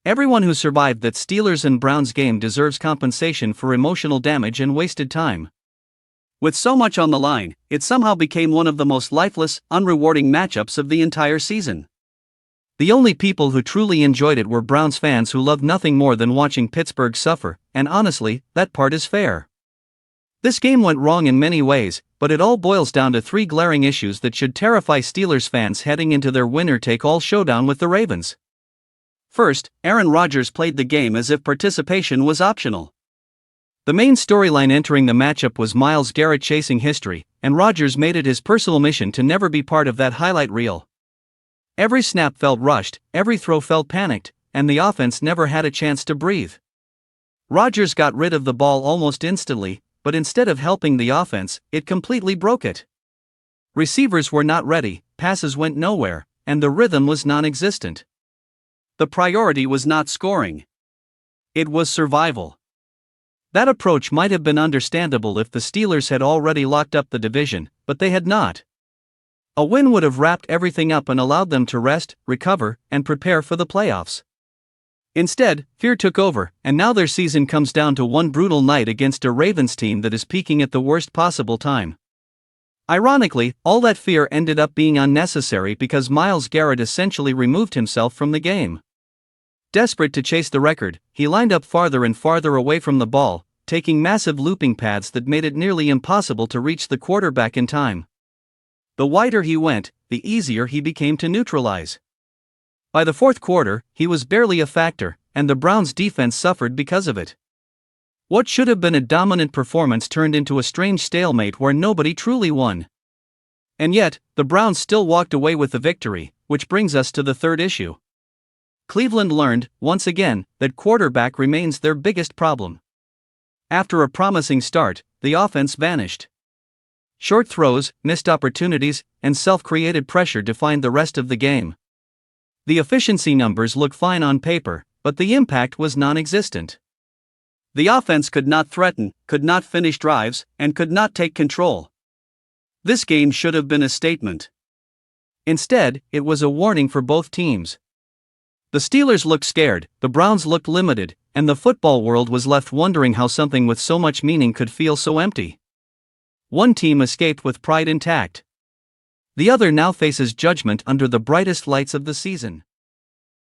Everyone who survived that Steelers and Browns game deserves compensation for emotional damage and wasted time. With so much on the line, it somehow became one of the most lifeless, unrewarding matchups of the entire season. The only people who truly enjoyed it were Browns fans who loved nothing more than watching Pittsburgh suffer, and honestly, that part is fair. This game went wrong in many ways, but it all boils down to three glaring issues that should terrify Steelers fans heading into their winner-take-all showdown with the Ravens. First, Aaron Rodgers played the game as if participation was optional. The main storyline entering the matchup was Myles Garrett chasing history, and Rodgers made it his personal mission to never be part of that highlight reel. Every snap felt rushed, every throw felt panicked, and the offense never had a chance to breathe. Rodgers got rid of the ball almost instantly, but instead of helping the offense, it completely broke it. Receivers were not ready, passes went nowhere, and the rhythm was non-existent. The priority was not scoring. It was survival. That approach might have been understandable if the Steelers had already locked up the division, but they had not. A win would have wrapped everything up and allowed them to rest, recover, and prepare for the playoffs. Instead, fear took over, and now their season comes down to one brutal night against a Ravens team that is peaking at the worst possible time. Ironically, all that fear ended up being unnecessary because Myles Garrett essentially removed himself from the game. Desperate to chase the record, he lined up farther and farther away from the ball, taking massive looping paths that made it nearly impossible to reach the quarterback in time. The wider he went, the easier he became to neutralize. By the fourth quarter, he was barely a factor, and the Browns' defense suffered because of it. What should have been a dominant performance turned into a strange stalemate where nobody truly won. And yet, the Browns still walked away with the victory, which brings us to the third issue. Cleveland learned, once again, that quarterback remains their biggest problem. After a promising start, the offense vanished. Short throws, missed opportunities, and self-created pressure defined the rest of the game. The efficiency numbers look fine on paper, but the impact was non-existent. The offense could not threaten, could not finish drives, and could not take control. This game should have been a statement. Instead, it was a warning for both teams. The Steelers looked scared, the Browns looked limited, and the football world was left wondering how something with so much meaning could feel so empty. One team escaped with pride intact. The other now faces judgment under the brightest lights of the season.